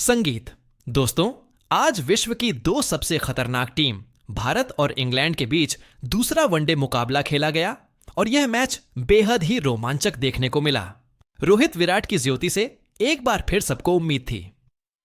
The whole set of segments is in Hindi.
संगीत। दोस्तों, आज विश्व की दो सबसे खतरनाक टीम भारत और इंग्लैंड के बीच दूसरा वनडे मुकाबला खेला गया और यह मैच बेहद ही रोमांचक देखने को मिला। रोहित विराट की ज्योति से एक बार फिर सबको उम्मीद थी।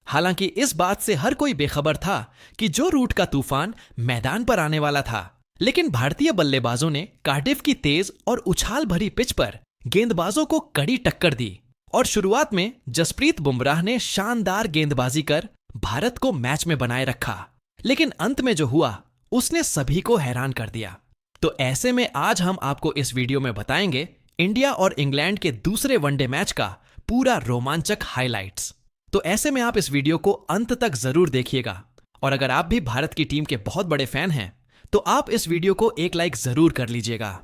हालांकि इस बात से हर कोई बेखबर था कि जो रूट का तूफान मैदान पर आने वाला था, लेकिन भारतीय बल्लेबाजों ने कार्डिफ की तेज और उछाल भरी पिच पर गेंदबाजों को कड़ी टक्कर दी और शुरुआत में जसप्रीत बुमराह ने शानदार गेंदबाजी कर भारत को मैच में बनाए रखा। लेकिन अंत में जो हुआ उसने सभी को हैरान कर दिया। तो ऐसे में आज हम आपको इस वीडियो में बताएंगे इंडिया और इंग्लैंड के दूसरे वनडे मैच का पूरा रोमांचक हाइलाइट्स। तो ऐसे में आप इस वीडियो को अंत तक जरूर देखिएगा और अगर आप भी भारत की टीम के बहुत बड़े फैन हैं तो आप इस वीडियो को एक लाइक जरूर कर लीजिएगा।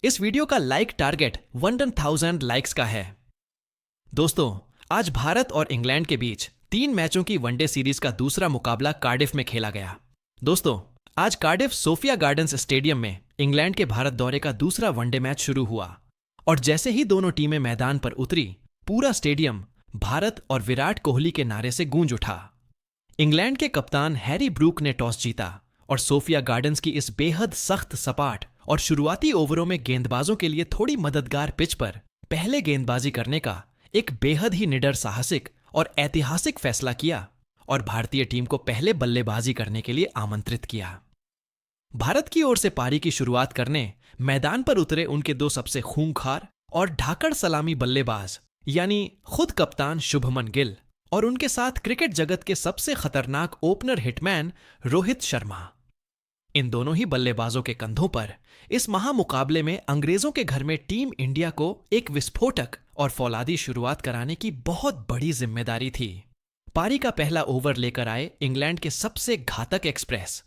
इस वीडियो का लाइक टारगेट 100,000 लाइक्स का है। दोस्तों, आज भारत और इंग्लैंड के बीच 3 मैचों की वनडे सीरीज का दूसरा मुकाबला कार्डिफ में खेला गया। दोस्तों, आज कार्डिफ सोफिया गार्डन्स स्टेडियम में इंग्लैंड के भारत दौरे का दूसरा वनडे मैच शुरू हुआ और जैसे ही दोनों टीमें मैदान पर उतरी, पूरा स्टेडियम भारत और विराट कोहली के नारे से गूंज उठा। इंग्लैंड के कप्तान हैरी ब्रूक ने टॉस जीता और सोफिया गार्डन्स की इस बेहद सख्त सपाट और शुरुआती ओवरों में गेंदबाजों के लिए थोड़ी मददगार पिच पर पहले गेंदबाजी करने का एक बेहद ही निडर साहसिक और ऐतिहासिक फैसला किया और भारतीय टीम को पहले बल्लेबाजी करने के लिए आमंत्रित किया। भारत की ओर से पारी की शुरुआत करने मैदान पर उतरे उनके दो सबसे खूंखार और ढाकड़ सलामी बल्लेबाज यानी खुद कप्तान शुभमन गिल और उनके साथ क्रिकेट जगत के सबसे खतरनाक ओपनर हिटमैन रोहित शर्मा। इन दोनों ही बल्लेबाजों के कंधों पर इस महामुकाबले में अंग्रेजों के घर में टीम इंडिया को एक विस्फोटक और फौलादी शुरुआत कराने की बहुत बड़ी जिम्मेदारी थी। पारी का पहला ओवर लेकर आए इंग्लैंड के सबसे घातक एक्सप्रेस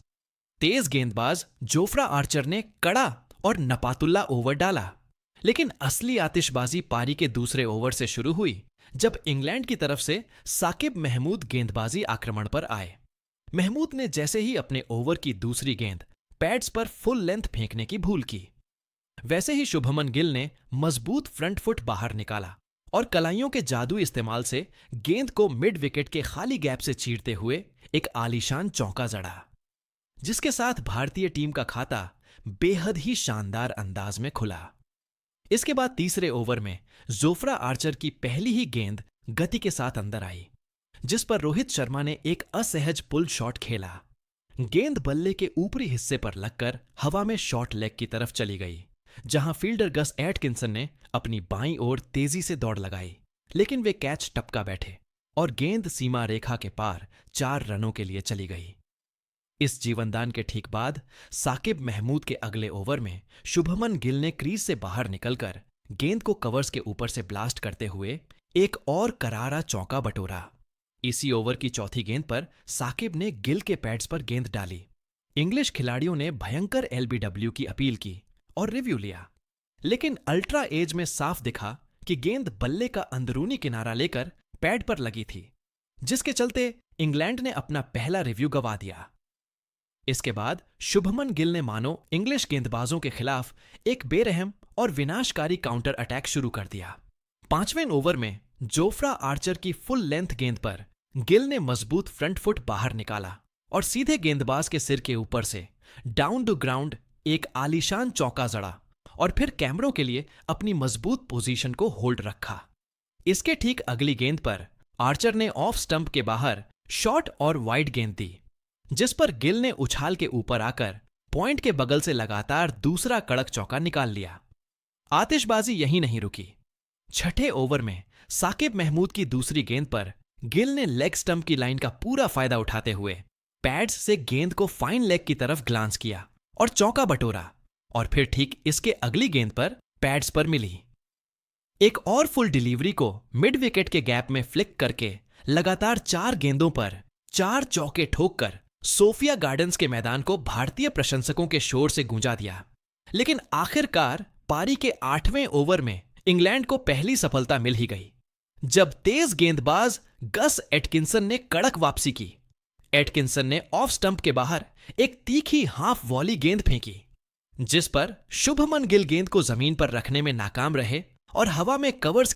तेज गेंदबाज जोफ्रा आर्चर ने कड़ा और नपातुल्ला ओवर डाला। लेकिन असली आतिशबाजी पारी के दूसरे ओवर से शुरू हुई जब इंग्लैंड की तरफ से साकिब महमूद गेंदबाजी आक्रमण पर आए। महमूद ने जैसे ही अपने ओवर की दूसरी गेंद पैड्स पर फुल लेंथ फेंकने की भूल की, वैसे ही शुभमन गिल ने मजबूत फ्रंट फुट बाहर निकाला और कलाइयों के जादू इस्तेमाल से गेंद को मिड विकेट के खाली गैप से चीरते हुए एक आलीशान चौका जड़ा, जिसके साथ भारतीय टीम का खाता बेहद ही शानदार अंदाज में खुला। इसके बाद तीसरे ओवर में जोफ्रा आर्चर की पहली ही गेंद गति के साथ अंदर आई, जिस पर रोहित शर्मा ने एक असहज पुल शॉट खेला। गेंद बल्ले के ऊपरी हिस्से पर लगकर हवा में शॉर्ट लेग की तरफ चली गई, जहां फील्डर गस एटकिंसन ने अपनी बाईं ओर तेजी से दौड़ लगाई, लेकिन वे कैच टपका बैठे और गेंद सीमा रेखा के पार 4 रनों के लिए चली गई। इस जीवनदान के ठीक बाद साकिब महमूद के अगले ओवर में शुभमन गिल ने क्रीज से बाहर निकलकर गेंद को कवर्स के ऊपर से ब्लास्ट करते हुए एक और करारा चौका बटोरा। इसी ओवर की चौथी गेंद पर साकिब ने गिल के पैड्स पर गेंद डाली। इंग्लिश खिलाड़ियों ने भयंकर एलबीडब्ल्यू की अपील की और रिव्यू लिया, लेकिन अल्ट्रा एज में साफ दिखा कि गेंद बल्ले का अंदरूनी किनारा लेकर पैड पर लगी थी, जिसके चलते इंग्लैंड ने अपना पहला रिव्यू गंवा दिया। इसके बाद शुभमन गिल ने मानो इंग्लिश गेंदबाजों के खिलाफ एक बेरहम और विनाशकारी काउंटर अटैक शुरू कर दिया। 5वें ओवर में जोफ्रा आर्चर की फुल लेंथ गेंद पर गिल ने मजबूत फ्रंट फुट बाहर निकाला और सीधे गेंदबाज के सिर के ऊपर से डाउन टू ग्राउंड एक आलीशान चौका जड़ा और फिर कैमरों के लिए अपनी मजबूत पोजीशन को होल्ड रखा। इसके ठीक अगली गेंद पर आर्चर ने ऑफ स्टंप के बाहर शॉर्ट और वाइड गेंद दी, जिस पर गिल ने उछाल के ऊपर आकर पॉइंट के बगल से लगातार दूसरा कड़क चौका निकाल लिया। आतिशबाजी यहीं नहीं रुकी। 6ठे ओवर में साकिब महमूद की दूसरी गेंद पर गिल ने लेग स्टंप की लाइन का पूरा फायदा उठाते हुए पैड्स से गेंद को फाइन लेग की तरफ ग्लांस किया और चौका बटोरा और फिर ठीक इसके अगली गेंद पर पैड्स पर मिली। एक और फुल डिलीवरी को मिड विकेट के गैप में फ्लिक करके लगातार 4 गेंदों पर 4 चौके ठोककर सोफिया गार्डन्स के मैदान को भारतीय प्रशंसकों के शोर से गूंजा दिया। लेकिन आखिरकार पारी के 8वें ओवर में इंग्लैंड को पहली सफलता मिल ही गई, जब तेज गेंदबाज गस एटकिंसन ने कड़क वापसी की। एटकिंसन ने ऑफ स्टंप के बाहर एक तीखी हाफ वॉली गेंद फेंकी, जिस पर शुभमन गिल गेंद को जमीन पर रखने में नाकाम रहे और हवा में कवर्स